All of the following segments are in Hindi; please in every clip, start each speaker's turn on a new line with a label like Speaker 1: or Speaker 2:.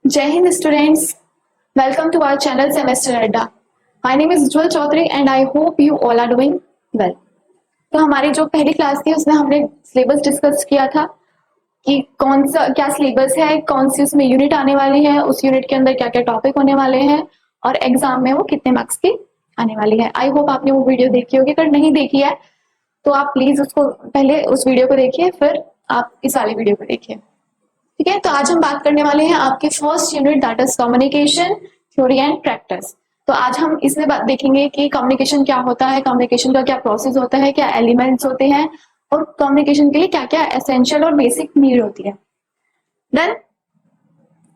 Speaker 1: Jai Hind students, welcome to our channel Semester Adda. My name is Ujjwal Chaudhary and I hope you all are doing well. तो हमारी जो पहली क्लास थी उसमें हमने सिलेबस डिस्कस किया था कि कौन सा क्या सिलेबस है, कौन सी उसमें यूनिट आने वाली है, उस यूनिट के अंदर क्या क्या टॉपिक होने वाले हैं और एग्जाम में वो कितने मार्क्स की आने वाली है। आई होप आपने वो वीडियो देखी होगी, अगर नहीं देखी है तो आप प्लीज उसको पहले उस वीडियो को देखिए, फिर आप इस वाली वीडियो को देखिए। ठीक है, तो आज हम बात करने वाले हैं आपके first unit that is communication theory and practice. तो आज हम इसमें बात देखेंगे कि कम्युनिकेशन क्या होता है, कम्युनिकेशन का क्या प्रोसेस होता है, क्या एलिमेंट्स होते हैं और कम्युनिकेशन के लिए क्या क्या एसेंशियल और बेसिक नीड होती है। डन।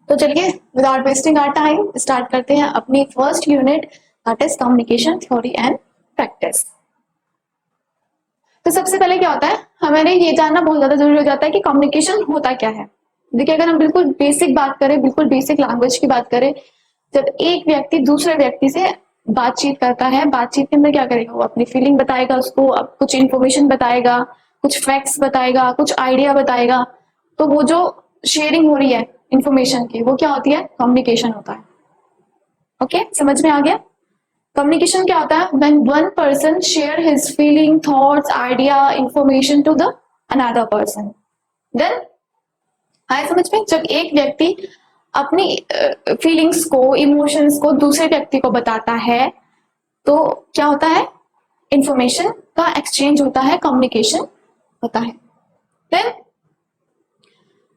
Speaker 1: तो चलिए without wasting our time start करते हैं अपनी first unit that is communication theory and practice. तो सबसे पहले क्या होता है, हमें ये जानना बहुत ज्यादा जरूरी हो जाता है कि कम्युनिकेशन होता क्या है। देखिए, अगर हम बिल्कुल बेसिक बात करें, बिल्कुल बेसिक लैंग्वेज की बात करें, जब एक व्यक्ति दूसरे व्यक्ति से बातचीत करता है, बातचीत के अंदर क्या करेगा, वो अपनी फीलिंग बताएगा, उसको अब कुछ इन्फॉर्मेशन बताएगा, कुछ फैक्ट्स बताएगा, कुछ आइडिया बताएगा। तो वो जो शेयरिंग हो रही है इंफॉर्मेशन की, वो क्या होती है, कम्युनिकेशन होता है। ओके, समझ में आ गया। कम्युनिकेशन क्या होता है, when one person share his feeling, thoughts, idea, information to the another person. Then आए समझ में, जब एक व्यक्ति अपनी फीलिंग्स को, इमोशंस को दूसरे व्यक्ति को बताता है तो क्या होता है, इंफॉर्मेशन का एक्सचेंज होता है, कम्युनिकेशन होता है। देन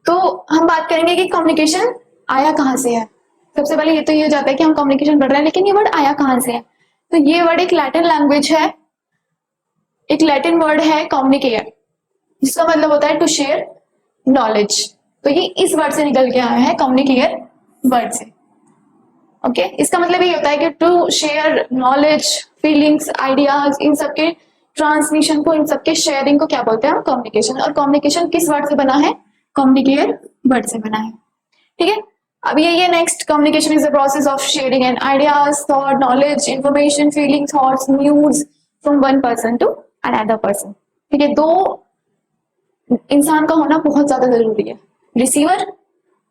Speaker 1: तो हम बात करेंगे कि कम्युनिकेशन आया कहाँ से है। सबसे पहले ये तो ये हो जाता है कि हम कम्युनिकेशन पढ़ रहे हैं, लेकिन ये वर्ड आया कहाँ से है। तो ये वर्ड एक लैटिन लैंग्वेज है, एक लैटिन वर्ड है कम्युनिकेट, जिसका मतलब होता है टू शेयर नॉलेज। तो ये इस वर्ड से निकल के आया है, कम्युनिकेट वर्ड से। ओके, इसका मतलब ये होता है कि to share knowledge, feelings, ideas, इन सबके ट्रांसमिशन को, इन सबके शेयरिंग को क्या बोलते हैं, कम्युनिकेशन। और कम्युनिकेशन किस वर्ड से बना है, कम्युनिकेट वर्ड से बना है। ठीक है, अब ये next, communication is the process of sharing and ideas, thought, knowledge, information, feeling, thoughts, news from one person to another person. ठीक है, दो इंसान का होना बहुत ज्यादा जरूरी है, रिसीवर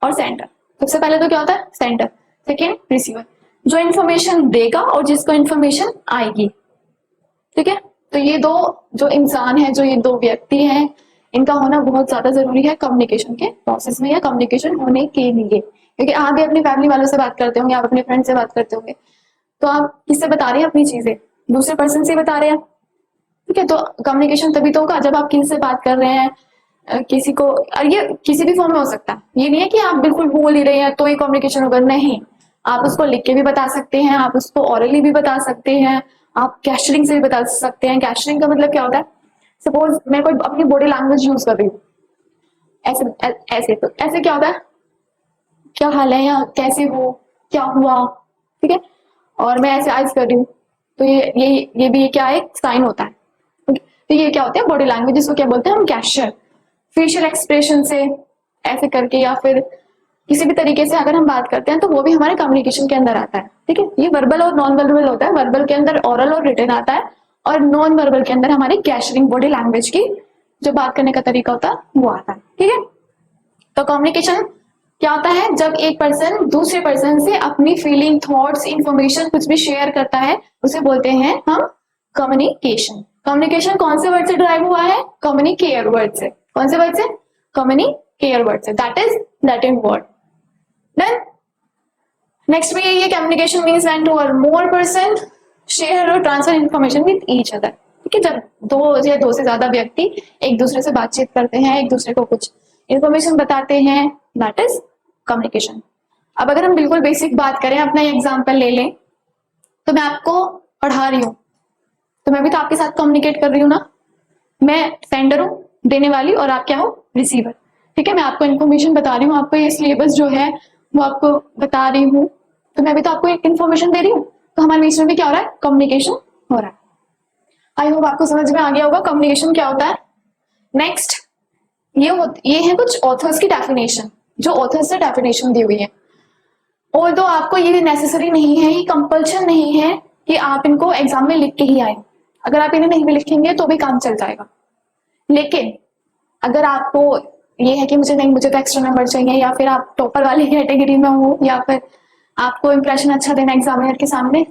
Speaker 1: और सेंटर। सबसे पहले तो क्या होता है, सेंटर, सेकेंड रिसीवर, जो इन्फॉर्मेशन देगा और जिसको इन्फॉर्मेशन आएगी। ठीक है, तो ये दो जो इंसान है, जो ये दो व्यक्ति हैं, इनका होना बहुत ज्यादा जरूरी है कम्युनिकेशन के प्रोसेस में या कम्युनिकेशन होने के लिए। क्योंकि आप भी अपनी फैमिली वालों से बात करते होंगे, आप अपने फ्रेंड से बात करते होंगे, तो आप किससे बता रहे हैं अपनी चीजें, दूसरे पर्सन से बता रहे हैं। ठीक है, तो कम्युनिकेशन तभी तो होगा जब आप किसी से बात कर रहे हैं, किसी को, और ये किसी भी फॉर्म में हो सकता है। ये नहीं है कि आप बिल्कुल बोल ही रहे हैं तो ही कम्युनिकेशन होगा, नहीं। आप उसको लिख के भी बता सकते हैं, आप उसको ओरली भी बता सकते हैं, आप गेस्चरिंग से भी बता सकते हैं। गेस्चरिंग का मतलब क्या होता है, सपोज मैं कोई अपनी बॉडी लैंग्वेज यूज कर रही हूँ, ऐसे ऐसे, तो ऐसे क्या होता है, क्या हाल है, या कैसे हो, क्या हुआ। ठीक है, और मैं ऐसे आइज कर रही हूँ, तो ये भी क्या है, एक साइन होता है। तो ये क्या होता है, बॉडी लैंग्वेज, इसको क्या बोलते हैं हम, गेस्चर। फेशियल एक्सप्रेशन से ऐसे करके या फिर किसी भी तरीके से अगर हम बात करते हैं तो वो भी हमारे कम्युनिकेशन के अंदर आता है। ठीक है, ये वर्बल और नॉन वर्बल होता है। वर्बल के अंदर ओरल और रिटन आता है, और नॉन वर्बल के अंदर हमारी गेस्चरिंग, बॉडी लैंग्वेज की जो बात करने का तरीका होता है वो आता है। ठीक है, तो कम्युनिकेशन क्या होता है, जब एक पर्सन दूसरे पर्सन से अपनी फीलिंग, थॉट्स, इंफॉर्मेशन कुछ भी शेयर करता है, उसे बोलते हैं हम कम्युनिकेशन। कम्युनिकेशन कौन से वर्ड से ड्राइव हुआ है, कम्युनिकेयर वर्ड से। कौन से वर्ड से, कम्युनिकेयर वर्ड से, that is Latin word. Then next में ये कम्युनिकेशन मींस व्हेन टू और मोर पर्सन शेयर और transfer information with each other. ठीक है, जब दो या दो से ज्यादा व्यक्ति एक दूसरे से बातचीत करते हैं, एक दूसरे को कुछ इंफॉर्मेशन बताते हैं, दैट इज कम्युनिकेशन। अब अगर हम बिल्कुल बेसिक बात करें, अपना एग्जाम्पल ले लें, तो मैं आपको पढ़ा रही हूँ, तो मैं भी तो आपके साथ कम्युनिकेट कर रही हूँ ना। मैं सेंडर हूँ, देने वाली, और आप क्या हो, रिसीवर। ठीक है, मैं आपको इन्फॉर्मेशन बता रही हूँ, आपको ये सिलेबस जो है वो आपको बता रही हूँ, तो मैं भी तो आपको एक इन्फॉर्मेशन दे रही हूँ। तो हमारे बीच में भी क्या हो रहा है, कम्युनिकेशन हो रहा है। आई होप आपको समझ में आ गया होगा कम्युनिकेशन क्या होता है। नेक्स्ट ये है कुछ ऑथर्स की डेफिनेशन, जो ऑथर्स से डेफिनेशन दी हुई है। और तो आपको ये नेसेसरी नहीं है, ये कंपल्शन नहीं है कि आप इनको एग्जाम में लिख के ही आए। अगर आप इन्हें नहीं भी लिखेंगे तो भी काम चल जाएगा। लेकिन अगर आपको ये है कि मुझे नहीं, मुझे तो एक्स्ट्रा नंबर चाहिए, या फिर आप टॉपर वाली कैटेगरी में हो, या फिर आपको इंप्रेशन अच्छा देना एग्जामिनर के सामने,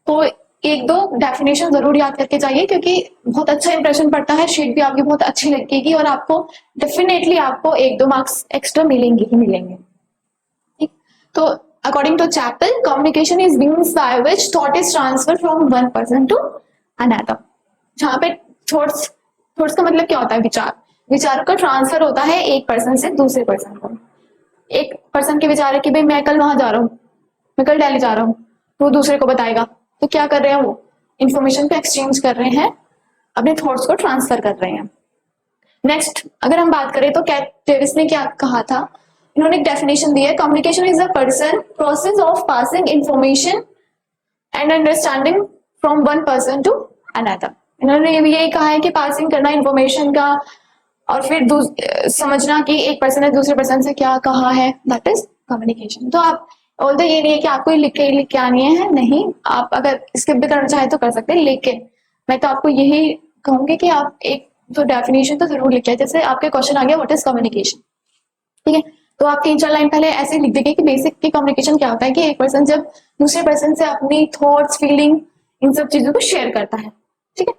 Speaker 1: तो एक दो डेफिनेशन जरूर याद करके जाइए, क्योंकि बहुत अच्छा इंप्रेशन पड़ता है, शीट भी आपकी बहुत अच्छी लगेगी और आपको डेफिनेटली आपको एक दो मार्क्स एक्स्ट्रा मिलेंगे ही मिलेंगे। ठीक, तो according to Chappell, communication is means by which thought is transfer from one person to another. जहाँ पे थॉट्स, थॉट्स का मतलब क्या होता है? विचार, विचार का ट्रांसफर होता है एक पर्सन से दूसरे पर्सन को। एक पर्सन के विचार है कि भाई मैं कल वहां जा रहा हूँ, मैं कल दिल्ली जा रहा हूँ, तो वो दूसरे को बताएगा, तो क्या कर रहे हैं वो? इंफॉर्मेशन को एक्सचेंज कर रहे हैं, अपने थॉट्स को ट्रांसफर कर रहे हैं। नेक्स्ट अगर हम बात करें तो कैट डेविस ने क्या कहा था, इन्होंने एक डेफिनेशन दी है, communication is a person process of passing information and understanding from one person to another. इन्होंने यही कहा है कि पासिंग करना इंफॉर्मेशन का, और फिर समझना कि एक पर्सन ने दूसरे पर्सन से क्या कहा है, दैट इज कम्युनिकेशन। तो आप ऑल्दो ये नहीं है कि आपको लिख के आनी है, नहीं, आप अगर स्किप भी करना चाहे तो कर सकते हैं, लेकिन मैं तो आपको यही कहूंगी कि आप एक तो डेफिनेशन तो जरूर लिखे, जैसे आपके क्वेश्चन आ गया व्हाट इज कम्युनिकेशन, ठीक है, तो आप 3-4 लाइन पहले ऐसे लिख देंगे कि बेसिक की कम्युनिकेशन क्या होता है, कि एक पर्सन जब दूसरे पर्सन से अपनी थॉट्स, फीलिंग, इन सब चीजों को शेयर करता है, ठीक है।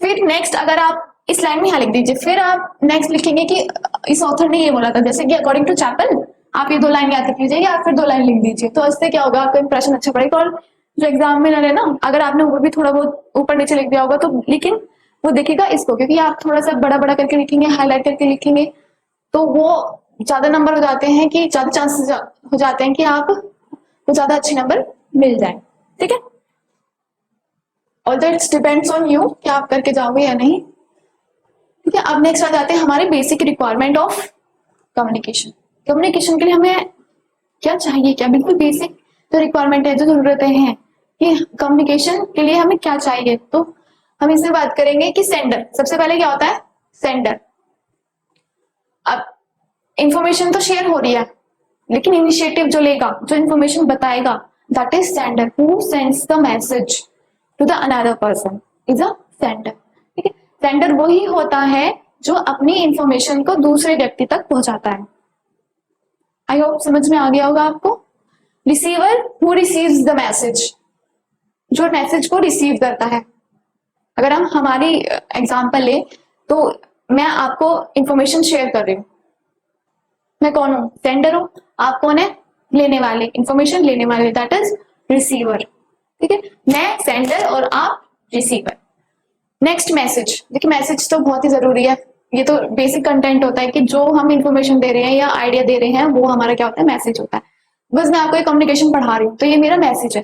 Speaker 1: फिर नेक्स्ट अगर आप इस लाइन में यहाँ लिख दीजिए, फिर आप नेक्स्ट लिखेंगे कि इस ऑथर ने ये बोला था, जैसे कि अकॉर्डिंग टू चैपल, आप ये 2 लाइन याद रख लीजिए, या फिर 2 लाइन लिख दीजिए, तो इससे क्या होगा, आपका इंप्रेशन अच्छा पड़ेगा। और जो एग्जाम में है ना, अगर आपने ऊपर भी थोड़ा बहुत ऊपर नीचे लिख दिया होगा तो, लेकिन वो देखेगा इसको, क्योंकि आप थोड़ा सा बड़ा बड़ा करके लिखेंगे, हाईलाइट करके लिखेंगे, तो वो ज्यादा नंबर हो जाते हैं, कि ज्यादा चांसेस हो जाते हैं कि आप को ज्यादा अच्छे नंबर मिल जाए, ठीक है। Although it's depends on you कि आप करके जाओगे या नहीं, ठीक है। अब नेक्स्ट आ जाते हैं हमारे basic requirement of communication. Communication के लिए हमें क्या चाहिए, क्या बिल्कुल बेसिक जो रिक्वायरमेंट है, जो जरूरतें हैं कि कम्युनिकेशन के लिए हमें क्या चाहिए, तो हम इसमें बात करेंगे कि सेंडर, सबसे पहले क्या होता है? सेंडर। अब इंफॉर्मेशन तो शेयर हो रही है, लेकिन इनिशिएटिव जो लेगा, जो इंफॉर्मेशन बताएगा, that is sender, who sends the message to the another person is a sender, ठीक है। सेंडर वही होता है जो अपनी इंफॉर्मेशन को दूसरे व्यक्ति तक पहुंचाता है। आई होप समझ में आ गया होगा आपको। Receiver, who receives the message, जो मैसेज को रिसीव करता है। अगर हम हमारी एग्जांपल ले, तो मैं आपको इंफॉर्मेशन शेयर कर रही हूँ, मैं कौन हूँ? सेंडर हूँ। आप कौन है? लेने वाले, इंफॉर्मेशन लेने वाले, दैट इज रिसीवर, ठीक है। मैं सेंडर और आप रिसीवर। नेक्स्ट मैसेज, देखिए मैसेज तो बहुत ही जरूरी है, ये तो बेसिक कंटेंट होता है कि जो हम इंफॉर्मेशन दे रहे हैं या आइडिया दे रहे हैं, वो हमारा क्या होता है? मैसेज होता है। बस मैं आपको एक कम्युनिकेशन पढ़ा रही हूँ, तो ये मेरा मैसेज है,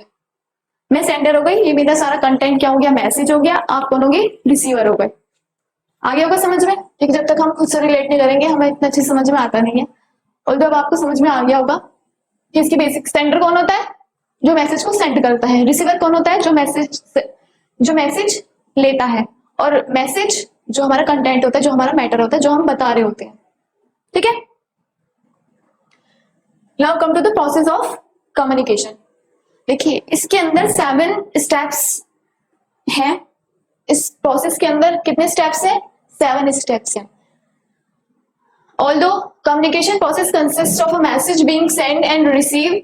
Speaker 1: मैं सेंडर हो गई, ये मेरा सारा कंटेंट क्या हो गया? मैसेज हो गया। आप कौन होगी? रिसीवर हो गए। आगे होगा समझ में? ठीक, जब तक हम खुद से रिलेट नहीं करेंगे हमें इतना अच्छे समझ में आता नहीं है। और जब आपको समझ में आ गया होगा कि इसकी बेसिक, सेंडर कौन होता है? जो मैसेज को सेंड करता है। रिसीवर कौन होता है? जो मैसेज लेता है। और मैसेज जो हमारा कंटेंट होता है, जो हमारा मैटर होता है, जो हम बता रहे होते हैं, ठीक है। Now come to the process of communication. देखिए इसके अंदर 7 स्टेप्स हैं। इस प्रोसेस के अंदर कितने स्टेप्स हैं? 7 स्टेप्स हैं। Although communication process consists of a message being sent and received,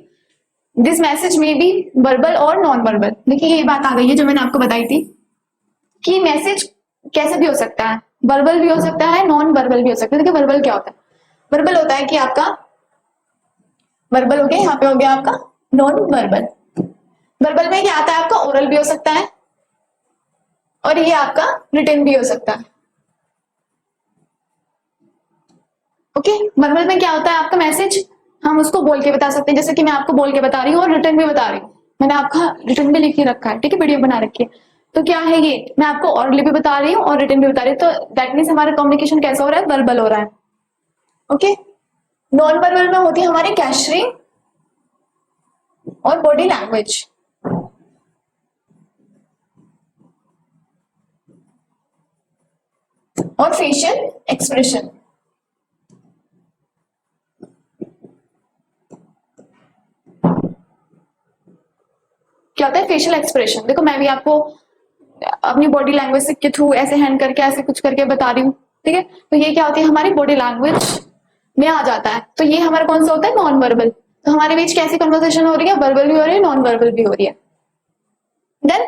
Speaker 1: this message may be verbal or non-verbal। देखिए ये बात आ गई है जो मैंने आपको बताई थी कि मैसेज कैसे भी हो सकता है, वर्बल भी हो सकता है, नॉन वर्बल भी हो सकता है। देखिए वर्बल क्या होता है? वर्बल होता है कि आपका, वर्बल हो गया, यहाँ पे हो गया आपका नॉन वर्बल। वर्बल में क्या आता है? आपका ओरल भी हो सकता है और ये आपका रिटन भी हो सकता है। ओके, वर्बल में क्या होता है? आपका मैसेज हम उसको बोल के बता सकते हैं, जैसे कि मैं आपको बोल के बता रही हूँ और रिटर्न भी बता रही हूँ, मैंने आपका रिटर्न भी लिख के रखा है, ठीक है, वीडियो बना रखी है। तो क्या है ये? मैं आपको ऑरली भी बता रही हूँ और रिटर्न भी बता रही हूँ, तो दैट मीन्स हमारा कम्युनिकेशन कैसा हो रहा है? वर्बल हो रहा है। ओके, नॉन वर्बल में होती है हमारी कैशरिंग और बॉडी लैंग्वेज। और फेशियल एक्सप्रेशन। क्या होता है फेशियल एक्सप्रेशन? देखो मैं भी आपको अपनी बॉडी लैंग्वेज के थ्रू ऐसे हैंड करके, ऐसे कुछ करके बता रही हूँ, ठीक है। तो ये क्या होती है? हमारी बॉडी लैंग्वेज में आ जाता है, तो ये हमारा कौन सा होता है, नॉन वर्बल। तो हमारे बीच कैसी कन्वर्सेशन हो रही है, वर्बल भी हो रही है, नॉन वर्बल भी हो रही है। देन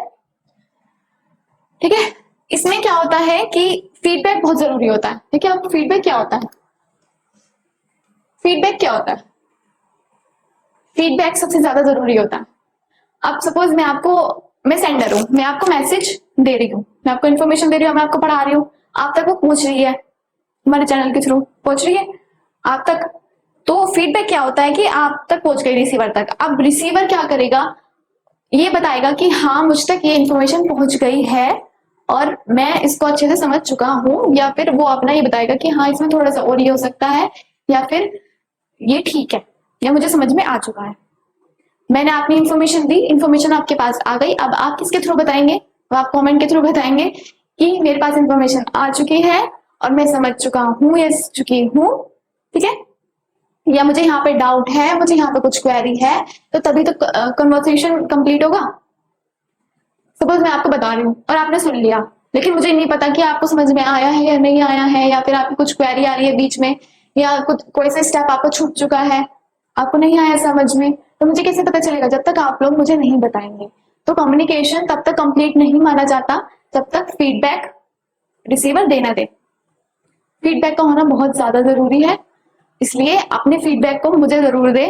Speaker 1: ठीक है, इसमें क्या होता है कि फीडबैक बहुत जरूरी होता है। ठीक है, अब फीडबैक क्या होता है, फीडबैक क्या होता है, फीडबैक सबसे ज्यादा जरूरी होता है। अब सपोज मैं सेंडर हूं, मैं आपको मैसेज दे रही हूँ, मैं आपको इन्फॉर्मेशन दे रही हूँ, मैं आपको पढ़ा रही हूँ, आप तक वो पहुंच रही है, हमारे चैनल के थ्रू पहुंच रही है आप तक। तो फीडबैक क्या होता है कि आप तक पहुंच गई रिसीवर तक। अब रिसीवर क्या करेगा, ये बताएगा कि हाँ मुझ तक ये इन्फॉर्मेशन पहुंच गई है और मैं इसको अच्छे से समझ चुका हूँ, या फिर वो अपना ये बताएगा कि हाँ इसमें थोड़ा सा और ये हो सकता है, या फिर ये ठीक है, या मुझे समझ में आ चुका है। मैंने अपनी इन्फॉर्मेशन दी, इन्फॉर्मेशन आपके पास आ गई, अब आप किसके थ्रू बताएंगे, अब आप कमेंट के थ्रू बताएंगे कि मेरे पास इन्फॉर्मेशन आ चुकी है और मैं समझ चुका हूँ या चुकी हूँ। ठीक है, या मुझे यहाँ पे डाउट है, मुझे यहाँ पे कुछ क्वेरी है, तो तभी तो कन्वर्सेशन कंप्लीट होगा। सपोज मैं आपको बता रही हूँ और आपने सुन लिया, लेकिन मुझे नहीं पता कि आपको समझ में आया है या नहीं आया है, या फिर आपकी कुछ क्वेरी आ रही है बीच में, या कुछ कोई सा स्टेप आपको छूट चुका है, आपको नहीं आया समझ में, तो मुझे कैसे पता चलेगा जब तक आप लोग मुझे नहीं बताएंगे। तो कम्युनिकेशन तब तक कंप्लीट नहीं माना जाता जब तक फीडबैक रिसीवर देना दे। फीडबैक का होना बहुत ज्यादा जरूरी है, इसलिए अपने फीडबैक को मुझे जरूर दे।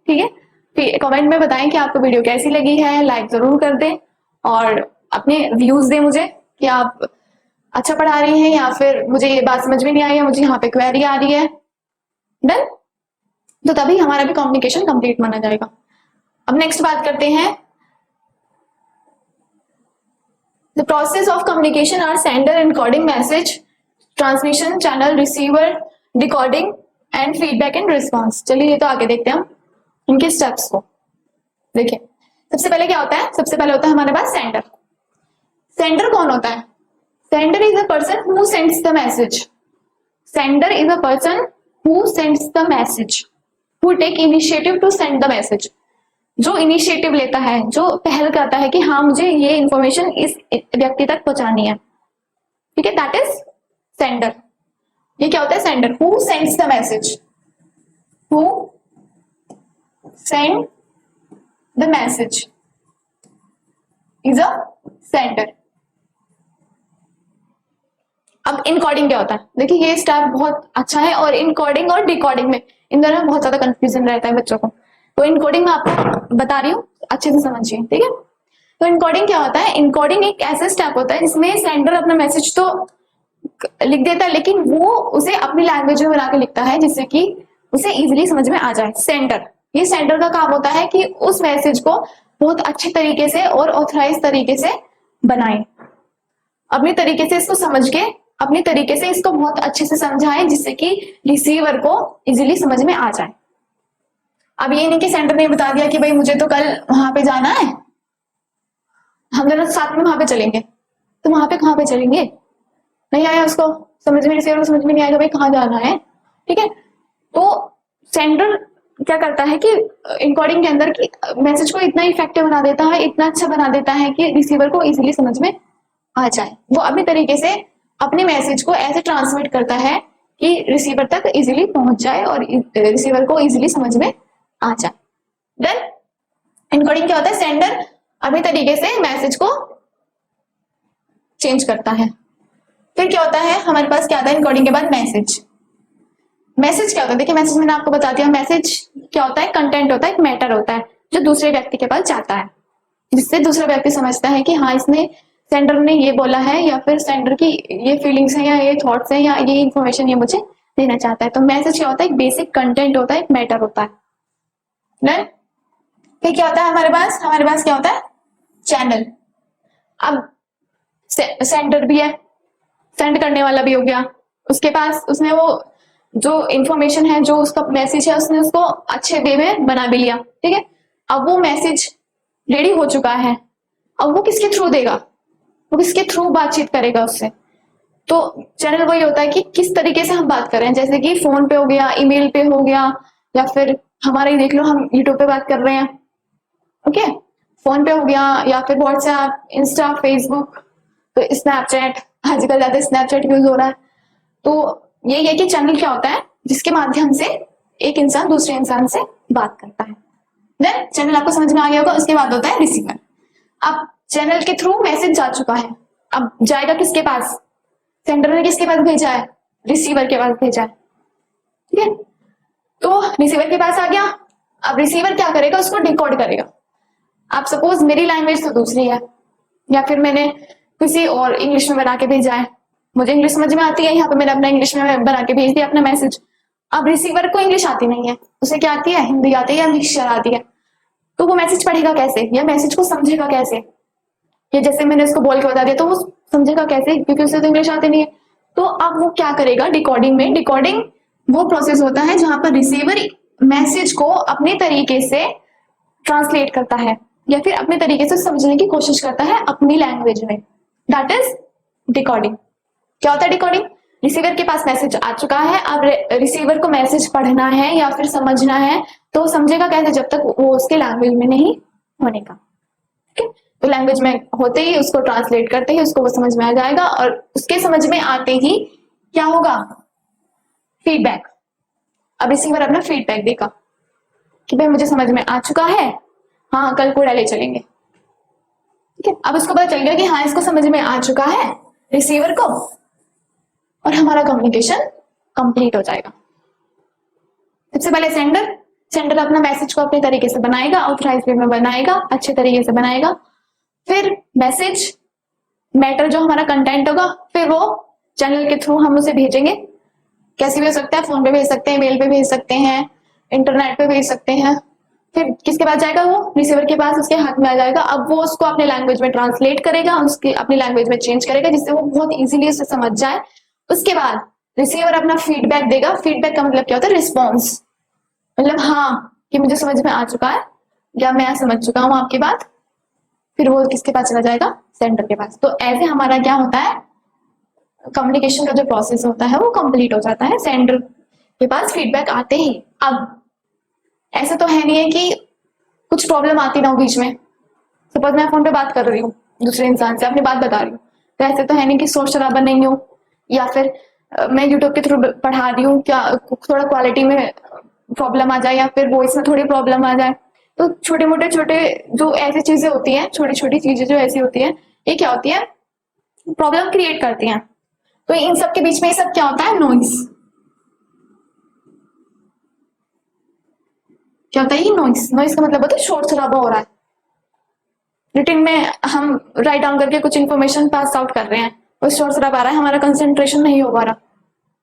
Speaker 1: ठीक है, कमेंट में बताएं कि आपको वीडियो कैसी लगी है, लाइक जरूर कर दें और अपने व्यूज दें मुझे कि आप अच्छा पढ़ा रही हैं या फिर मुझे ये बात समझ में नहीं आई है, मुझे यहाँ पे क्वेरी आ रही है। डन, तो तभी हमारा भी कम्युनिकेशन कंप्लीट माना जाएगा। अब नेक्स्ट बात करते हैं, the process of communication are sender encoding message, transmission, channel, receiver, decoding and feedback and response. चलिए ये तो आगे देखते हैं हम इनके स्टेप्स को। देखिए सबसे पहले क्या होता है, सबसे पहले होता है हमारे पास सेंडर। सेंडर कौन होता है, sender is a person who sends the message. Sender is a person who sends the message, who take initiative to send the message. जो इनिशिएटिव लेता है, जो पहल करता है कि हाँ मुझे ये इंफॉर्मेशन इस व्यक्ति तक पहुंचानी है। ठीक है, दैट इज सेंडर। ये क्या होता है, sender who sends the message, who send the message is a sender. अब इनकोडिंग क्या होता है, देखिए ये स्टेप बहुत अच्छा है, और इनकोडिंग और डिकोडिंग में इन दोनों में बहुत ज्यादा कंफ्यूजन रहता है बच्चों को। तो इनकोडिंग में आपको बता रही हूँ, अच्छे से समझिए। ठीक है, तो इनकोडिंग क्या होता है, इनकोडिंग एक ऐसा स्टेप होता है जिसमें सेंडर अपना मैसेज तो लिख देता है, लेकिन वो उसे अपनी लैंग्वेज में बना के लिखता है जिससे कि उसे इजिली समझ में आ जाए। सेंडर, ये सेंडर का काम होता है कि उस मैसेज को बहुत अच्छे तरीके से और ऑथराइज तरीके से बनाए, अपने तरीके से इसको समझ के अपने तरीके से इसको बहुत अच्छे से समझाएं जिससे कि रिसीवर को इजीली समझ में आ जाए। अब ये नहीं कि सेंटर ने बता दिया कि भाई मुझे तो कल वहां पे जाना है, हम दोनों साथ में वहां पे चलेंगे, तो वहां पे कहाँ पे चलेंगे, नहीं आया उसको समझ में, रिसीवर को समझ में नहीं आएगा भाई कहाँ जाना है। ठीक है, तो सेंडर क्या करता है कि इनकोडिंग के अंदर की मैसेज को इतना इफेक्टिव बना देता है, इतना अच्छा बना देता है कि रिसीवर को इजीली समझ में आ जाए। वो अपने तरीके से अपने मैसेज को ऐसे ट्रांसमिट करता है कि रिसीवर तक इजीली पहुंच जाए और रिसीवर को इजीली समझ में आ जाए। देन इनकोडिंग क्या होता है, सेंडर अपने तरीके से मैसेज को चेंज करता है। फिर क्या होता है हमारे पास, क्या आता है इनकोडिंग के बाद, मैसेज। मैसेज क्या होता है, देखिए मैसेज मैंने आपको बता दिया। मैसेज क्या होता है, कंटेंट होता है, एक मैटर होता है जो दूसरे व्यक्ति के पास जाता है, जिससे दूसरा व्यक्ति समझता है कि हाँ इसने सेंडर ने ये बोला है, या फिर सेंडर की ये फीलिंग्स है, या ये थॉट्स है, या ये इन्फॉर्मेशन ये मुझे देना चाहता है। तो मैसेज क्या होता है, एक बेसिक कंटेंट होता है, एक मैटर होता है। डन। फिर क्या होता है हमारे पास क्या होता है, चैनल। अब सेंडर भी है, सेंड करने वाला भी हो गया, उसके पास उसने वो जो इन्फॉर्मेशन है, जो उसका मैसेज है, उसने उसको अच्छे वे में बना भी लिया। ठीक है, अब वो मैसेज रेडी हो चुका है, अब वो किसके थ्रू देगा, वो किसके थ्रू बातचीत करेगा उससे। तो चैनल वही होता है कि किस तरीके से हम बात कर रहे हैं, जैसे कि फोन पे हो गया, ईमेल पे हो गया, या फिर हमारा ही देख लो हम यूट्यूब पे बात कर रहे हैं। ओके, फोन पे हो गया, या फिर व्हाट्सएप, इंस्टा, फेसबुक, तो स्नैपचैट, आजकल ज्यादा स्नैपचैट यूज हो रहा है। तो यही है कि चैनल क्या होता है, जिसके माध्यम से एक इंसान दूसरे इंसान से बात करता है। देन चैनल आपको समझ में आ गया होगा। उसके बाद होता है रिसीवर। अब चैनल के थ्रू मैसेज जा चुका है, अब जाएगा किसके पास? सेंडर ने किसके पास भेजा है? रिसीवर के पास भेजा है। ठीक है, तो रिसीवर के पास आ गया। अब रिसीवर क्या करेगा? उसको डिकोड करेगा। आप सपोज मेरी लैंग्वेज तो दूसरी है, या फिर मैंने किसी और इंग्लिश में बना के भेजा है, मुझे इंग्लिश समझ में आती है, यहाँ पे मैंने अपना इंग्लिश में बना के भेज दिया अपना मैसेज। अब रिसीवर को इंग्लिश आती नहीं है, उसे क्या आती है? हिंदी आती है या मिक्सचर आती है। तो वो मैसेज पढ़ेगा कैसे, या मैसेज को समझेगा कैसे? या जैसे मैंने उसको बोल के बता दिया तो वो समझेगा कैसे, क्योंकि उसे तो इंग्लिश आती नहीं है। तो अब वो क्या करेगा? डिकोडिंग में, डिकोडिंग वो प्रोसेस होता है जहां पर रिसीवर मैसेज को अपने तरीके से ट्रांसलेट करता है या फिर अपने तरीके से समझने की कोशिश करता है अपनी लैंग्वेज में। That is decoding. क्या होता है डिकोडिंग? रिसीवर के पास मैसेज आ चुका है, अब रिसीवर को मैसेज पढ़ना है या फिर समझना है, तो समझेगा कैसे? जब तक वो उसके लैंग्वेज में नहीं होने का। ठीक है, तो लैंग्वेज में होते ही उसको ट्रांसलेट करते ही उसको वो समझ में आ जाएगा, और उसके समझ में आते ही क्या होगा? फीडबैक। अब रिसीवर अपना फीडबैक देगा कि भाई मुझे समझ में आ चुका है, हाँ कल कूड़ा ले चलेंगे। ठीक है, अब उसको पता चल गया कि हाँ इसको समझ में आ चुका है रिसीवर को, और हमारा कम्युनिकेशन कंप्लीट हो जाएगा। सबसे पहले सेंडर अपना मैसेज को अपने तरीके से बनाएगा, ऑथराइज वे में बनाएगा, अच्छे तरीके से बनाएगा। फिर मैसेज मैटर जो हमारा कंटेंट होगा, फिर वो चैनल के थ्रू हम उसे भेजेंगे। कैसे भी हो सकता है, फोन पे भेज सकते हैं, मेल पे भेज सकते हैं, इंटरनेट पे भेज सकते हैं। फिर किसके पास जाएगा? वो रिसीवर के पास, उसके हाथ में आ जाएगा। अब वो उसको अपने लैंग्वेज में ट्रांसलेट करेगा, उसकी अपनी लैंग्वेज में चेंज करेगा, जिससे वो बहुत इजीली उसे समझ जाए। उसके बाद रिसीवर अपना फीडबैक देगा। फीडबैक का मतलब क्या होता है? रिस्पॉन्स। मतलब हाँ कि मुझे समझ में आ चुका है, या मैं समझ चुका हूँ आपकी बात। फिर वो किसके पास चला जाएगा? सेंडर के पास। तो ऐसे हमारा क्या होता है? कम्युनिकेशन का जो प्रोसेस होता है वो कंप्लीट हो जाता है सेंडर के पास फीडबैक आते ही। अब ऐसा तो है नहीं है कि कुछ प्रॉब्लम आती ना हो बीच में। सपोज मैं फोन पे बात कर रही हूँ दूसरे इंसान से, अपनी बात बता रही हूँ, तो ऐसे तो है नहीं कि शोर शराबा नहीं हो, या फिर मैं यूट्यूब के थ्रू पढ़ा रही हूँ, क्या थोड़ा क्वालिटी में प्रॉब्लम आ जाए, या फिर वॉइस में थोड़ी प्रॉब्लम आ जाए। तो छोटे जो ऐसी चीजें होती हैं, छोटी छोटी चीजें जो ऐसी होती हैं, ये क्या होती है? प्रॉब्लम क्रिएट करती हैं। तो इन सब के बीच में ये सब क्या होता है? नॉइस। क्या होता है ये? नॉइस। नॉइस का मतलब होता है शोर शराबा हो रहा है। रिटिन में हम राइट डाउन करके कुछ इन्फॉर्मेशन पास आउट कर रहे हैं, उस शोर शराबा आ रहा है, हमारा कंसंट्रेशन नहीं हो पा रहा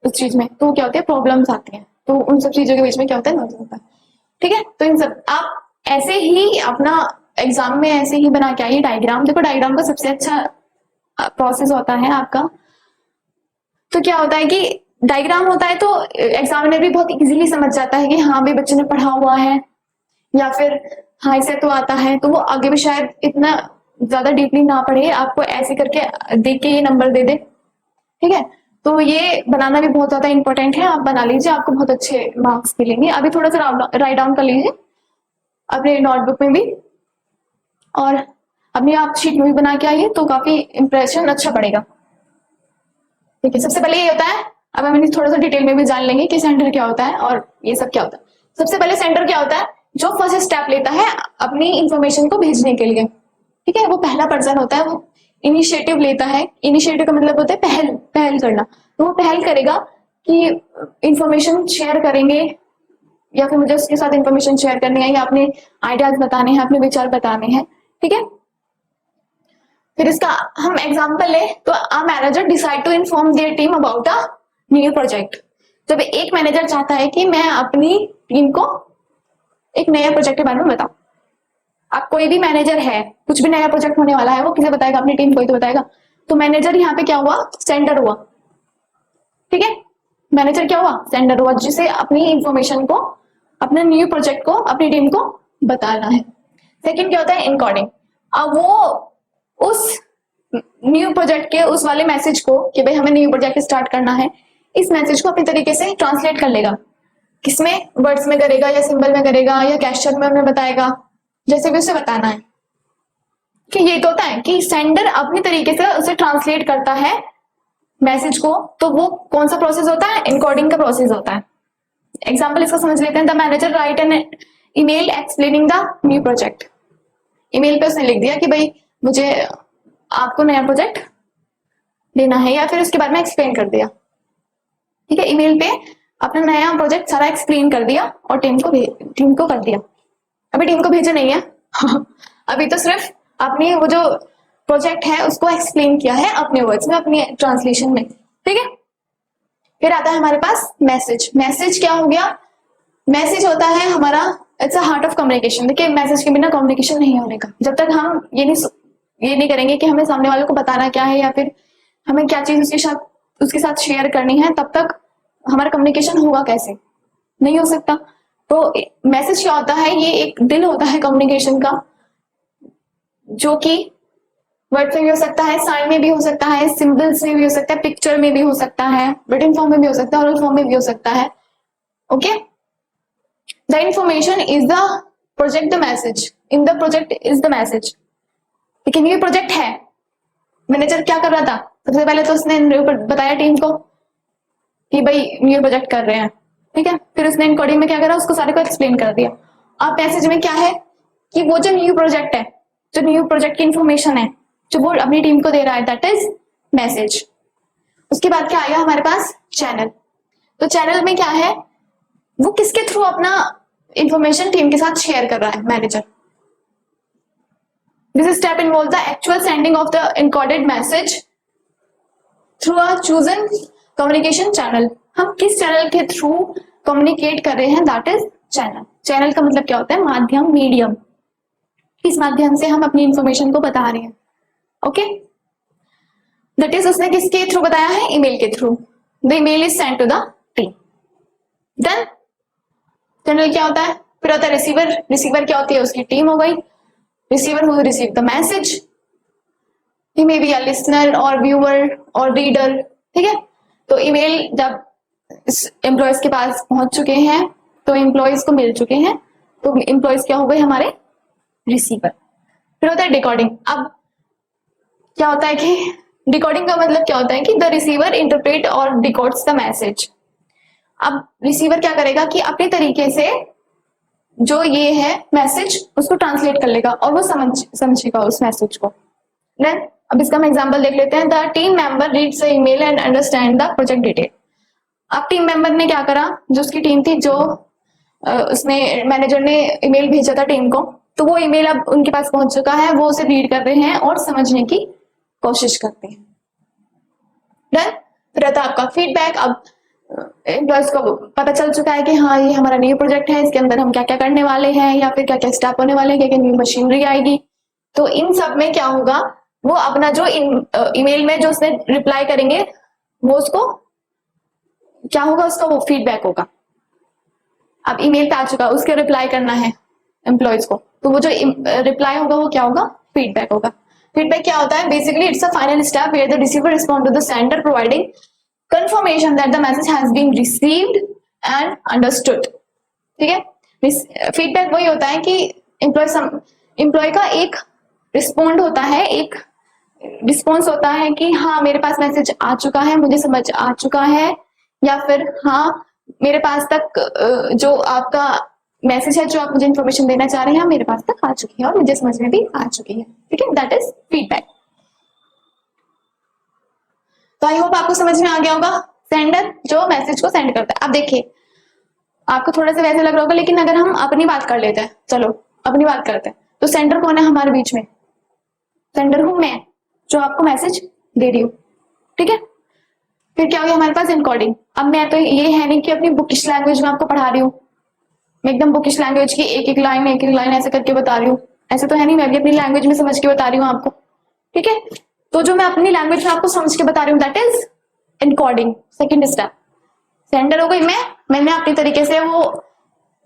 Speaker 1: उस चीज में, तो क्या होती है? प्रॉब्लम्स आती हैं। तो उन सब चीजों के बीच में क्या होता है? नॉइस होता है। ठीक है, तो इन सब आप ऐसे ही अपना एग्जाम में ऐसे ही बना के आइए डायग्राम। देखो डायग्राम का सबसे अच्छा प्रोसेस होता है आपका। तो क्या होता है कि डायग्राम होता है तो एग्जामिनर भी बहुत इजीली समझ जाता है कि हाँ भाई बच्चे ने पढ़ा हुआ है, या फिर हाँ इसे तो आता है, तो वो आगे भी शायद इतना ज्यादा डीपली ना पढ़े, आपको ऐसे करके देख के ये नंबर दे दे। ठीक है, तो ये बनाना भी बहुत ज्यादा इंपॉर्टेंट है। आप बना लीजिए, आपको बहुत अच्छे मार्क्स मिलेंगे। अभी थोड़ा सा राइट डाउन कर लीजिए अपने नोटबुक में भी, और अपनी आप शीट में भी बना के आइए, तो काफी इंप्रेशन अच्छा पड़ेगा। ठीक है, सबसे पहले ये होता है, अब हम थोड़ा सा डिटेल में भी जान लेंगे कि सेंटर क्या होता है और ये सब क्या होता है। सबसे पहले सेंटर क्या होता है? जो फर्स्ट स्टेप लेता है अपनी इंफॉर्मेशन को भेजने के लिए। ठीक है, वो पहला पर्सन होता है, वो इनिशिएटिव लेता है। इनिशिएटिव का मतलब होता है पहल करना। तो वो पहल करेगा कि इंफॉर्मेशन शेयर करेंगे, या फिर मुझे उसके साथ इंफॉर्मेशन शेयर करनी है, या अपने आइडियाज बताने हैं, अपने विचार बताने हैं। ठीक है, फिर इसका हम एग्जांपल ले तो a manager decide to inform their team about a new project. जब एक मैनेजर चाहता है कि मैं अपनी टीम को एक नया प्रोजेक्ट के बारे में बताऊं। आप कोई भी मैनेजर है, कुछ भी नया प्रोजेक्ट होने वाला है, वो किसे बताएगा? अपनी टीम को ही तो बताएगा। तो मैनेजर यहाँ पे क्या हुआ? सेंडर हुआ। ठीक है, मैनेजर क्या हुआ? सेंडर हुआ, जिसे अपनी इंफॉर्मेशन को, अपने न्यू प्रोजेक्ट को अपनी टीम को बताना है। सेकंड क्या होता है? इनकोडिंग। अब वो उस न्यू प्रोजेक्ट के उस वाले मैसेज को कि भाई हमें न्यू प्रोजेक्ट स्टार्ट करना है, इस मैसेज को अपने तरीके से ट्रांसलेट कर लेगा। किसमें? वर्ड्स में करेगा, या सिंबल में करेगा, या गेस्चर में हमें बताएगा, जैसे भी उसे बताना है। कि ये तो होता है कि सेंडर अपनी तरीके से उसे ट्रांसलेट करता है मैसेज को। तो वो कौन सा प्रोसेस होता है? इनकोडिंग का प्रोसेस होता है। एग्जाम्पल इसका समझ लेते हैं। The manager write an email explaining the new project. Email पे उसने लिख दिया कि भाई मुझे आपको नया प्रोजेक्ट देना है, या फिर उसके बारे में एक्सप्लेन कर दिया। ठीक है, ईमेल पे अपना नया प्रोजेक्ट सारा एक्सप्लेन कर दिया और टीम को कर दिया। अभी टीम को भेजा नहीं है अभी तो सिर्फ अपनी वो जो प्रोजेक्ट है उसको एक्सप्लेन किया है अपने वर्ड्स में, अपनी ट्रांसलेशन में। ठीक है, फिर आता है हमारे पास मैसेज। मैसेज क्या हो गया? मैसेज होता है हमारा, it's a heart of communication. देखिए, मैसेज के बिना कम्युनिकेशन नहीं होने का। जब तक हम ये नहीं करेंगे कि हमें सामने वालों को बताना क्या है या फिर हमें क्या चीज उसके साथ शेयर करनी है, तब तक हमारा कम्युनिकेशन होगा कैसे? नहीं हो सकता। तो मैसेज क्या होता है? ये एक दिल होता है कम्युनिकेशन का, जो कि वर्ड में भी हो सकता है, साइन में भी हो सकता है, सिंबल्स में भी हो सकता है, पिक्चर में भी हो सकता है, रिटन फॉर्म में भी हो सकता है, ओरल फॉर्म में भी हो सकता है। Okay, the information is the project, the message in the project is the message. लेकिन ये प्रोजेक्ट है, मैनेजर क्या कर रहा था? सबसे पहले तो उसने बताया टीम को कि भाई न्यू प्रोजेक्ट कर रहे हैं। ठीक है, फिर उसने इनकोडिंग में क्या करा? उसको सारे को एक्सप्लेन कर दिया। अब मैसेज में क्या है कि वो जो न्यू प्रोजेक्ट है, जो न्यू प्रोजेक्ट की इंफॉर्मेशन है, जो वो अपनी टीम को दे रहा है, दैट इज मैसेज। उसके बाद क्या आया हमारे पास? चैनल। तो चैनल में क्या है? वो किसके थ्रू अपना इंफॉर्मेशन टीम के साथ शेयर कर रहा है? Manager. This step involve the actual sending of the encoded message through a chosen communication channel. हम किस चैनल के थ्रू कम्युनिकेट कर रहे हैं, दैट इज चैनल। चैनल का मतलब क्या होता है? माध्यम, मीडियम। किस माध्यम से हम अपनी इंफॉर्मेशन को बता रहे हैं। ओके, दैट इज उसने किसके थ्रू बताया है? ईमेल के थ्रू। The email is send to the team. Then channel क्या होता है? फिर होता है रिसीवर। रिसीवर क्या होती है? उसकी टीम हो गई। Receiver who receive the message, he may be a listener or viewer or reader। ठीक है, तो ईमेल जब एम्प्लॉयज के पास पहुंच चुके हैं, तो एम्प्लॉयज को मिल चुके हैं, तो एम्प्लॉयज क्या हो गए? हमारे रिसीवर। फिर होता है डिकोडिंग। अब क्या होता है कि डिकोडिंग का मतलब क्या होता है कि द रिसीवर इंटरप्रेट और डिकोड्स द मैसेज। अब रिसीवर क्या करेगा कि अपने तरीके से जो ये है मैसेज, उसको ट्रांसलेट कर लेगा और वो समझेगा उस मैसेज को। देन अब इसका हम एग्जांपल देख लेते हैं। The team member reads the email and understand the project detail. अब टीम मेंबर ने क्या करा? जो उसकी टीम थी, जो उसने मैनेजर ने ईमेल भेजा था टीम को, तो वो ईमेल अब उनके पास पहुंच चुका है, वो उसे रीड कर रहे हैं और समझने की कोशिश करते हैं। डन। फिर रहता है आपका फीडबैक। अब एम्प्लॉयज को पता चल चुका है कि हाँ ये हमारा न्यू प्रोजेक्ट है, इसके अंदर हम क्या क्या करने वाले हैं, या फिर क्या क्या स्टेप होने वाले हैं, क्या क्या न्यू मशीनरी आएगी। तो इन सब में क्या होगा? वो अपना जो ईमेल में जो उसने रिप्लाई करेंगे, वो उसको क्या होगा? उसका वो फीडबैक होगा। अब ईमेल पे आ चुका, उसके रिप्लाई करना है एम्प्लॉयज को, तो वो जो रिप्लाई होगा वो क्या होगा? फीडबैक होगा। फीडबैक क्या होता है? Basically it's a final step where the receiver respond to the sender providing confirmation that the message has been received and understood। ठीक है, फीडबैक वही होता है कि एम्प्लॉय का एक रिस्पॉन्ड होता है, एक रिस्पॉन्स होता है कि हाँ मेरे पास मैसेज आ चुका है, मुझे समझ आ चुका है, या फिर हाँ मेरे पास तक जो आपका मैसेज है, जो आप मुझे इंफॉर्मेशन देना चाह रहे हैं, मेरे पास तक आ चुकी है और मुझे समझ में भी आ चुकी है। ठीक है, दैट इज फीडबैक। तो आई होप आपको समझ में आ गया होगा। सेंडर जो मैसेज को सेंड करता है। अब देखिए, आपको थोड़ा सा वैसे लग रहा होगा, लेकिन अगर हम अपनी बात कर लेते हैं, चलो अपनी बात करते हैं, तो सेंडर कौन है हमारे बीच में? सेंडर हूं मैं, जो आपको मैसेज दे रही हूँ। ठीक है, फिर क्या हो गया हमारे पास? एनकोडिंग। अब मैं तो ये है नहीं कि अपनी बुकिश लैंग्वेज में आपको पढ़ा रही हूँ, मैं एकदम बुकिश लैंग्वेज की एक एक लाइन ऐसे करके बता रही हूँ, ऐसे तो है नहीं, मैं भी अपनी लैंग्वेज में समझ के बता रही हूँ आपको। ठीक है, तो जो मैं अपनी लैंग्वेज में आपको समझ के बता रही हूँ, that is encoding. Second step, sender हो गई मैंने अपनी तरीके से वो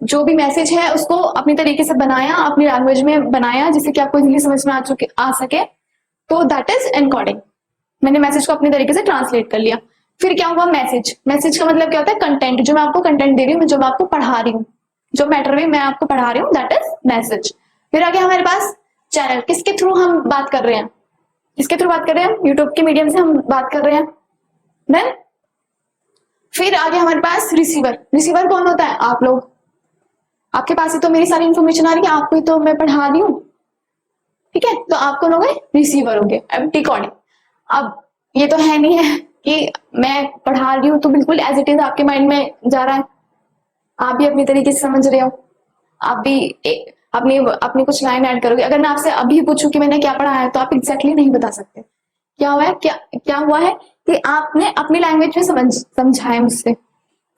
Speaker 1: जो भी मैसेज है उसको अपनी तरीके से बनाया, अपनी लैंग्वेज में बनाया, जिससे कि आपको इजीली समझ में आ सके, तो दैट इज एनकोडिंग। मैंने मैसेज को अपनी तरीके से ट्रांसलेट कर लिया। फिर क्या हुआ? मैसेज। मैसेज का मतलब क्या होता है? कंटेंट। जो मैं आपको कंटेंट दे रही हूँ, जो मैं आपको पढ़ा रही हूँ, जो मैटर में मैं आपको पढ़ा रही हूँ, दैट इज मैसेज। फिर आ गया हमारे पास चैनल। किसके थ्रू हम बात कर रहे हैं? किसके थ्रू बात कर रहे हैं? यूट्यूब के मीडियम से हम बात कर रहे हैं। देन फिर आगे हमारे पास रिसीवर। रिसीवर कौन होता है? आप लोग। आपके पास ही तो मेरी सारी इंफॉर्मेशन आ रही है, आपको ही तो मैं पढ़ा रही हूँ, ठीक है, तो आप कौन हो गए? रिसीवर हो गए। अब रिकॉर्डिंग, अब ये तो है नहीं है कि मैं पढ़ा रही हूँ तो बिल्कुल एज इट इज आपके माइंड में जा रहा है, आप भी अपनी तरीके से समझ रहे हो, आप भी अपनी अपनी कुछ लाइन ऐड करोगे। अगर मैं आपसे अभी पूछूं कि मैंने क्या पढ़ा है तो आप एग्जैक्टली नहीं बता सकते। क्या हुआ है, क्या हुआ है कि आपने अपनी लैंग्वेज में समझा है मुझसे,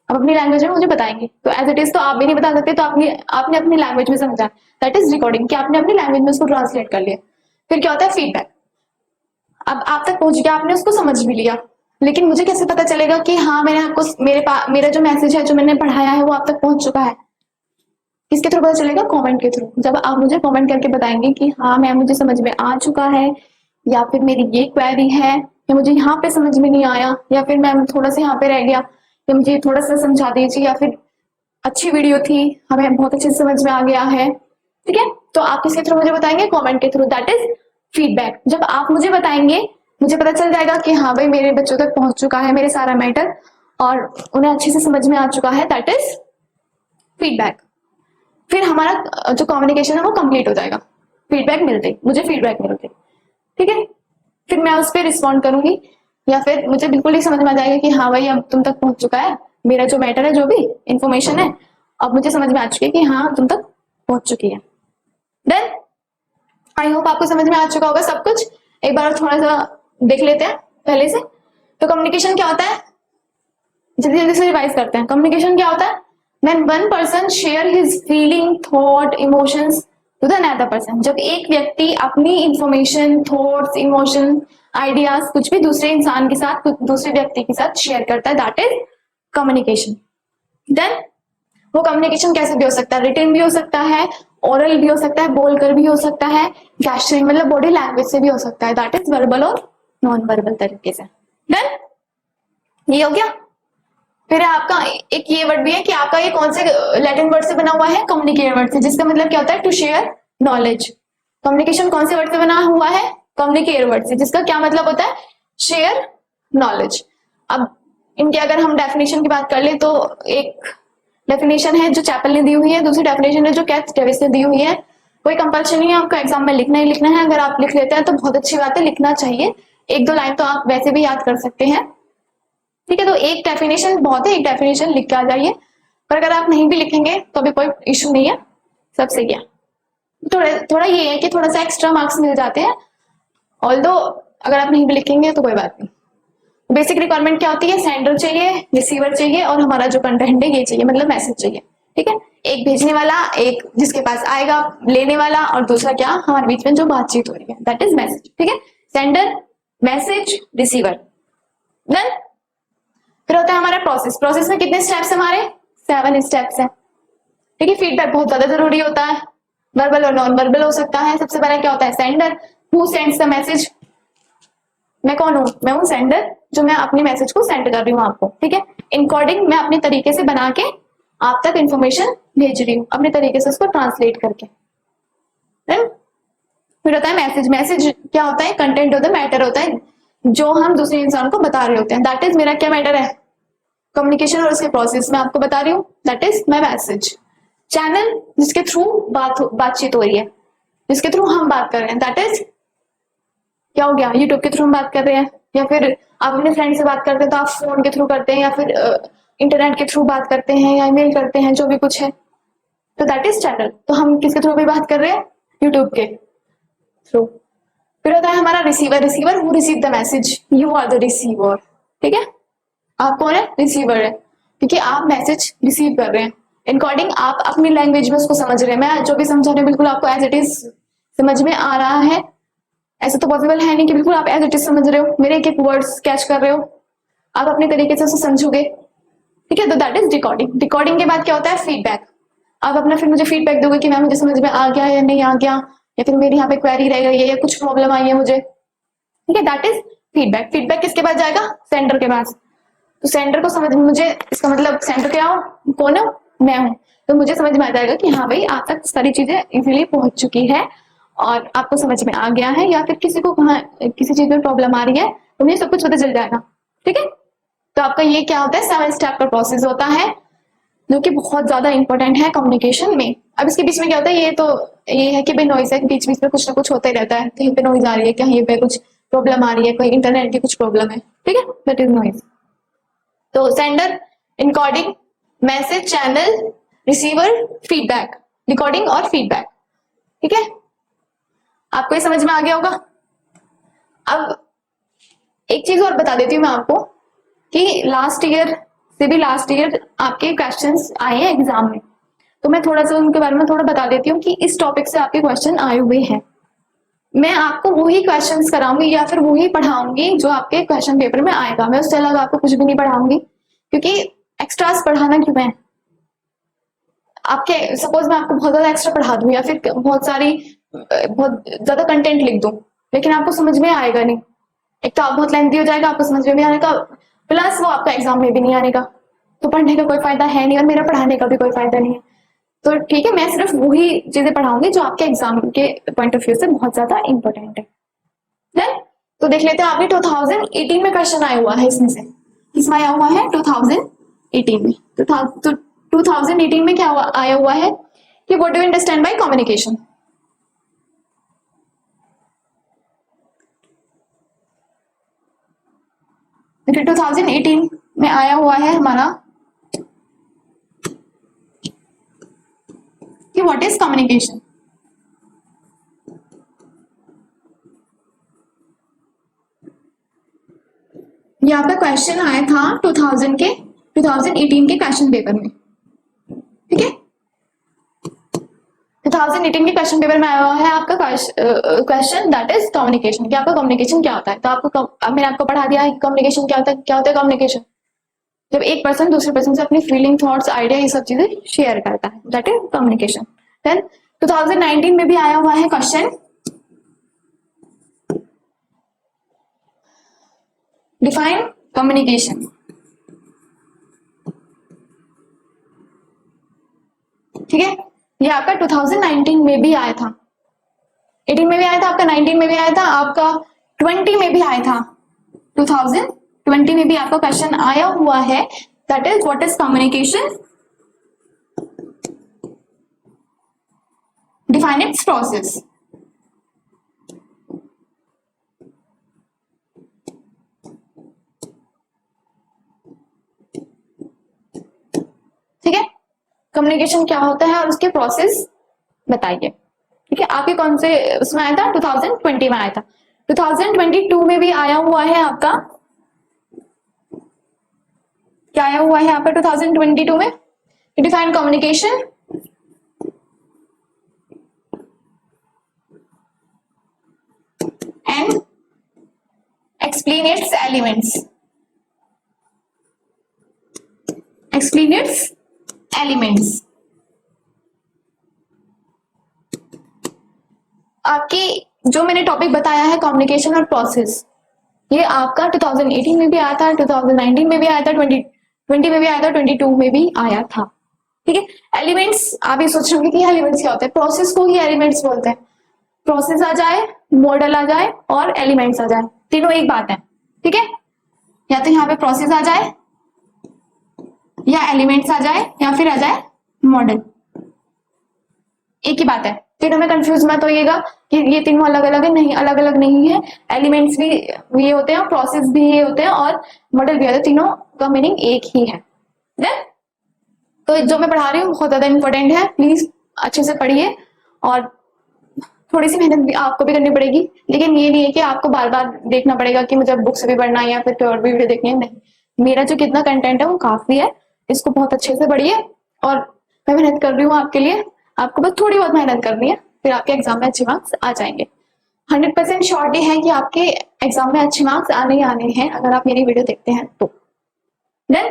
Speaker 1: अब अपनी लैंग्वेज में मुझे बताएंगे, तो एज इट इज तो आप भी नहीं बता सकते, तो आपने आपने अपनी लैंग्वेज में समझा, दैट इज रिकॉर्डिंग, कि आपने अपनी लैंग्वेज में उसको ट्रांसलेट कर लिया। फिर क्या होता है? फीडबैक। अब आप तक पहुंच गया, आपने उसको समझ भी लिया, लेकिन मुझे कैसे पता चलेगा कि हाँ मैंने आपको मेरा जो मैसेज है, जो मैंने पढ़ाया है, वो आप तक पहुंच चुका है? किसके थ्रू पता चलेगा? कमेंट के थ्रू। जब आप मुझे कमेंट करके बताएंगे कि हाँ मैम मुझे समझ में आ चुका है, या फिर मेरी ये क्वेरी है, या मुझे यहाँ पे समझ में नहीं आया, या फिर मैम थोड़ा सा यहाँ पे रह गया, या मुझे थोड़ा सा समझा दीजिए, या फिर अच्छी वीडियो थी, हमें बहुत अच्छे से समझ में आ गया है, ठीक है, तो आप किसके थ्रू मुझे बताएंगे? कमेंट के थ्रू, दैट इज फीडबैक। जब आप मुझे बताएंगे, मुझे पता चल जाएगा कि हाँ भाई मेरे बच्चों तक पहुंच चुका है मेरे सारा मैटर, और उन्हें अच्छे से समझ में आ चुका है, दैट इज फीडबैक। फिर हमारा जो कम्युनिकेशन है वो कंप्लीट हो जाएगा, फीडबैक मिलते, मुझे फीडबैक मिलते, ठीक है। फिर मैं उस पर रिस्पॉन्ड करूंगी, या फिर मुझे बिल्कुल ही समझ में आ जाएगा कि हाँ भाई अब तुम तक पहुंच चुका है मेरा जो मैटर है, जो भी इंफॉर्मेशन है, अब मुझे समझ में आ चुकी है कि हाँ तुम तक पहुंच चुकी है। देन आई होप आपको समझ में आ चुका होगा सब कुछ। एक बार थोड़ा सा देख लेते हैं पहले से। तो कम्युनिकेशन क्या होता है, जल्दी जल्दी से रिवाइज करते हैं। कम्युनिकेशन क्या होता है? When one person share his feeling, thought, emotions to the another person। जब एक व्यक्ति अपनी इंफॉर्मेशन, थॉट्स, इमोशन, आइडियाज कुछ भी दूसरे इंसान के साथ, दूसरे व्यक्ति के साथ शेयर करता है, दैट इज कम्युनिकेशन। देन वो कम्युनिकेशन कैसे भी हो सकता है? रिटन भी हो सकता है, ओरल भी हो सकता है, बोलकर भी हो सकता है, गेस्चरिंग मतलब बॉडी लैंग्वेज से भी हो सकता है, दैट इज वर्बल और नॉन वर्बल तरीके से। देन ये हो गया। फिर आपका एक ये वर्ड भी है कि आपका ये कौन से लैटिन वर्ड से बना हुआ है? कम्युनिकेट वर्ड से, जिसका मतलब क्या होता है? To share knowledge. कम्युनिकेशन कौन से वर्ड से बना हुआ है? कम्युनिकेट वर्ड से, जिसका क्या मतलब होता है? Share knowledge. अब इनके अगर हम डेफिनेशन की बात कर ले तो एक डेफिनेशन है जो चैपल ने दी हुई है, दूसरी डेफिनेशन है जो कैथ डेविस ने दी हुई है। कोई कंपल्शन नहीं है आपको एग्जाम में लिखना ही लिखना है, अगर आप लिख लेते हैं तो बहुत अच्छी बात है, लिखना चाहिए। एक दो लाइन तो आप वैसे भी याद कर सकते हैं, ठीक है। तो एक डेफिनेशन बहुत है, एक डेफिनेशन लिख के आ जाइए, पर अगर आप नहीं भी लिखेंगे तो भी कोई इशू नहीं है, सब सही है। थोड़ा थोड़ा ये है कि थोड़ा सा एक्स्ट्रा मार्क्स मिल जाते हैं, ऑल्दो अगर आप नहीं भी लिखेंगे तो कोई बात नहीं। बेसिक रिक्वायरमेंट क्या होती है? सेंडर चाहिए, रिसीवर चाहिए, और हमारा जो कंटेंट है ये चाहिए, मतलब मैसेज चाहिए, ठीक है। एक भेजने वाला, एक जिसके पास आएगा लेने वाला, और दूसरा क्या? हमारे बीच में जो बातचीत हो रही है, दैट इज मैसेज, ठीक है। Sender, message, receiver. देन फिर होता है हमारा प्रोसेस। प्रोसेस में कितने स्टेप्स हमारे? 7 स्टेप्स है, ठीक है। फीडबैक बहुत ज्यादा जरूरी होता है, वर्बल और नॉन वर्बल हो सकता है। सबसे पहले क्या होता है? Sender, who sends the message. मैं कौन हूं? मैं हूं सेंडर, जो मैं अपने मैसेज को सेंड कर रही हूँ आपको, ठीक है। इनकोडिंग मैं अपने तरीके से बना के आप तक इंफॉर्मेशन भेज रही हूँ, अपने तरीके से उसको ट्रांसलेट करके। फिर होता है मैसेज। मैसेज क्या होता है? कंटेंट होता है, मैटर होता है, जो हम दूसरे इंसान को बता रहे होते हैं, दैट इज मेरा क्या मैटर है? कम्युनिकेशन और उसके प्रोसेस में आपको बता रही हूँ, that is my message. Channel जिसके थ्रू बातचीत हो रही है, जिसके थ्रू हम बात कर रहे हैं, दैट इज क्या हो गया? यूट्यूब के थ्रू हम बात कर रहे हैं, या फिर आप अपने फ्रेंड से बात करते हैं तो आप फोन के थ्रू करते हैं, या फिर इंटरनेट के थ्रू बात करते हैं, या ईमेल करते हैं, जो भी कुछ है, तो दैट इज चैनल। तो हम किसके थ्रू भी बात कर रहे हैं? यूट्यूब के थ्रू। फिर होता है हमारा receiver. Receiver who receive the message, you are the receiver, ठीक है। आप कौन है? रिसीवर है, क्योंकि आप मैसेज रिसीव कर रहे हैं। इनकोडिंग आप अपनी लैंग्वेज में उसको समझ रहे हैं, मैं जो भी समझा रही हूँ बिल्कुल आपको एज इट इज समझ में आ रहा है। ऐसा तो पॉसिबल है नहीं कि बिल्कुल आप एज इट इज समझ रहे हो, मेरे एक एक वर्ड्स कैच कर रहे हो, आप अपने तरीके से उसे समझोगे, ठीक है। तो दैट इज डिकोडिंग। डिकोडिंग के बाद क्या होता है? फीडबैक। आप अपना फिर मुझे फीडबैक दोगे कि मैम मुझे समझ में आ गया या नहीं आ गया, या फिर मेरी यहाँ पे क्वेरी रह गई है, या कुछ प्रॉब्लम आई है मुझे, ठीक है। That is feedback. फीडबैक किसके पास जाएगा? सेंडर के पास। तो सेंडर को समझ, मुझे इसका मतलब सेंडर क्या हो? कौन है? मैं हूं। तो मुझे समझ में आ जाएगा कि हाँ भाई आप तक सारी चीजें इजीली पहुंच चुकी है, और आपको समझ में आ गया है, या फिर किसी को कहाँ किसी चीज में प्रॉब्लम आ रही है तो मुझे सब कुछ पता चल जाएगा, ठीक है। तो आपका ये क्या होता है, 7 स्टेप का प्रोसेस होता है जो कि बहुत ज्यादा इंपॉर्टेंट है कम्युनिकेशन में। अब इसके बीच में क्या होता है, ये है कि भाई नॉइज है, बीच बीच में कुछ ना कुछ होता ही रहता है, कहीं पे नॉइज आ रही है, कहीं पे कुछ प्रॉब्लम आ रही है, कोई इंटरनेट की कुछ प्रॉब्लम है, ठीक है, दैट इज नॉइज। तो sender, encoding, message channel, receiver, feedback, recording और फीडबैक, ठीक है, आपको ये समझ में आ गया होगा। अब एक चीज और बता देती हूँ मैं आपको कि लास्ट ईयर से भी लास्ट ईयर आपके क्वेश्चंस आए हैं एग्जाम में, तो मैं थोड़ा सा उनके बारे में थोड़ा बता देती हूँ कि इस टॉपिक से आपके क्वेश्चन आए हुए हैं। मैं आपको वही क्वेश्चंस कराऊंगी या फिर वही पढ़ाऊंगी जो आपके क्वेश्चन पेपर में आएगा, मैं उससे अलग आपको कुछ भी नहीं पढ़ाऊंगी, क्योंकि एक्स्ट्रास पढ़ाना क्यों है आपके, सपोज मैं आपको बहुत ज्यादा एक्स्ट्रा पढ़ा दूं या फिर बहुत ज्यादा कंटेंट लिख दूं, लेकिन आपको समझ में आएगा नहीं, एक तो आप बहुत लेंथी हो जाएगा, आपको समझ में भी आएगा, प्लस वो आपका एग्जाम में भी नहीं आएगा, तो पढ़ने का कोई फायदा है नहीं और मेरा पढ़ाने का भी कोई फायदा नहीं है। तो ठीक है, मैं सिर्फ वही चीजें पढ़ाऊंगी जो आपके एग्जाम के पॉइंट ऑफ व्यू से बहुत ज्यादा इंपॉर्टेंट है। देन तो देख लेते हैं, आपने 2018 में क्वेश्चन आया हुआ है, इसमें से किसमें आया हुआ है, 2018 में। तो 2018 में क्या आया हुआ है कि what do you understand by communication. फिर 2018 में आया हुआ है हमारा कि व्हाट इज कम्युनिकेशन। ये आपका क्वेश्चन आया था 2018 के क्वेश्चन पेपर में, ठीक है, 2018 के क्वेश्चन पेपर में आया हुआ है आपका क्वेश्चन दैट इज कम्युनिकेशन, कि आपका कम्युनिकेशन क्या होता है। तो अब मैंने आपको पढ़ा दिया है कम्युनिकेशन क्या होता है। क्या होता है कम्युनिकेशन, जब एक पर्सन दूसरे पर्सन से अपनी फीलिंग, थॉट्स, आइडिया, ये सब चीजें शेयर करता है, दैट इज कम्युनिकेशन। देन 2019 में भी आया हुआ है क्वेश्चन, डिफाइन कम्युनिकेशन, ठीक है, ये आपका 2019 में भी आया था, 18 में भी आया था आपका, 19 में भी आया था आपका, 20 में भी आया था, 2020 में भी आपका क्वेश्चन आया हुआ है, that is what is communication, define it's process. ठीक है, कम्युनिकेशन क्या होता है और उसके प्रोसेस बताइए, ठीक है। आपके कौन से उसमें आया था, 2020 में आया था, 2022 में भी आया हुआ है आपका, क्या आया हुआ है आपका 2022 में, define communication and explain it's elements, explain it's elements. आपकी जो मैंने टॉपिक बताया है कम्युनिकेशन और प्रोसेस, ये आपका 2018 में भी आया था, 2019 में भी आया था, 2020 में भी आया था, 22 में भी आया था, ठीक है। एलिमेंट्स, आप ये सोच रहे होंगे कि एलिमेंट्स क्या होता है, प्रोसेस को ही एलिमेंट्स बोलते हैं। प्रोसेस आ जाए, मॉडल आ जाए और एलिमेंट्स आ जाए, तीनों एक बात है, ठीक है। या तो यहाँ पे प्रोसेस आ जाए या एलिमेंट्स आ जाए या फिर आ जाए मॉडल, एक ही बात है। तीनों में कंफ्यूज मत होइएगा कि ये तीनों अलग अलग है, नहीं, अलग अलग नहीं है। एलिमेंट्स भी ये होते हैं, प्रोसेस भी ये होते हैं और मॉडल भी होते हैं, तीनों का मीनिंग एक ही है। तो जो मैं पढ़ा रही हूँ बहुत ज्यादा इंपॉर्टेंट है, प्लीज अच्छे से पढ़िए और थोड़ी सी मेहनत भी आपको भी करनी पड़ेगी, लेकिन ये नहीं है कि आपको बार बार देखना पड़ेगा कि मुझे बुक से भी पढ़ना है या फिर कोई और भी वीडियो देखनी है, नहीं, मेरा जो कितना कंटेंट है वो काफी है, इसको बहुत अच्छे से पढ़िए और मैं मेहनत कर रही हूँ आपके लिए, आपको बस थोड़ी बहुत मेहनत करनी है, फिर आपके एग्जाम में अच्छे मार्क्स आ जाएंगे। 100% श्योरिटी है कि आपके एग्जाम में अच्छे मार्क्स आने ही आने हैं अगर आप मेरी वीडियो देखते हैं तो। देन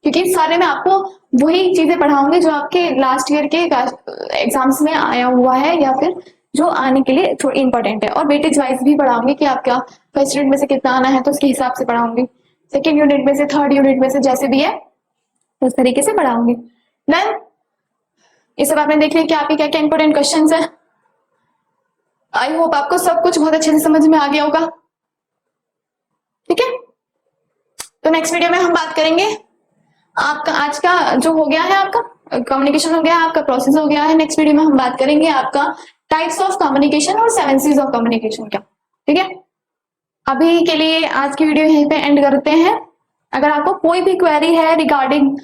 Speaker 1: क्योंकि सारे में आपको वही चीजें पढ़ाऊंगी जो आपके लास्ट ईयर के एग्जाम्स में आया हुआ है या फिर जो आने के लिए थोड़ी इंपॉर्टेंट है, और वेटेज वाइज भी पढ़ाऊंगी कि आपका फर्स्ट यूनिट में से कितना आना है तो उसके हिसाब से पढ़ाऊंगी, सेकेंड यूनिट में से, थर्ड यूनिट में से, जैसे भी है उस तरीके से पढ़ाऊंगी। देन ये सब आपने देख लिया कि आपके क्या क्या इंपॉर्टेंट क्वेश्चंस है। आई होप आपको सब कुछ बहुत अच्छे से समझ में आ गया होगा, ठीक है। तो नेक्स्ट वीडियो में हम बात करेंगे आपका आज का जो हो गया है, आपका कम्युनिकेशन हो गया, आपका प्रोसेस हो गया है। नेक्स्ट वीडियो में हम बात करेंगे आपका टाइप्स ऑफ कम्युनिकेशन और 7 C's ऑफ कम्युनिकेशन का। ठीक है, अभी के लिए आज की वीडियो यहीं पे एंड करते हैं। अगर आपको कोई भी क्वेरी है रिगार्डिंग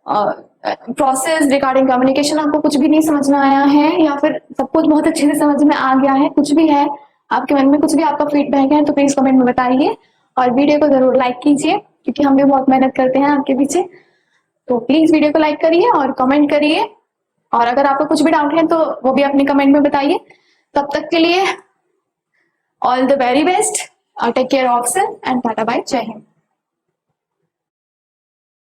Speaker 1: प्रोसेस, रिगार्डिंग कम्युनिकेशन, आपको कुछ भी नहीं समझ में आया है या फिर सब कुछ बहुत अच्छे से समझ में आ गया है, कुछ भी है आपके मन में, कुछ भी आपका फीडबैक है, तो प्लीज कमेंट में बताइए और वीडियो को जरूर लाइक कीजिए, क्योंकि हम भी बहुत मेहनत करते हैं आपके पीछे। तो प्लीज वीडियो को लाइक करिए और कमेंट करिए, और अगर आपको कुछ भी डाउट है तो वो भी अपने कमेंट में बताइए। तब तक के लिए ऑल द वेरी बेस्ट और take care of self and tata bye, जय हिंद।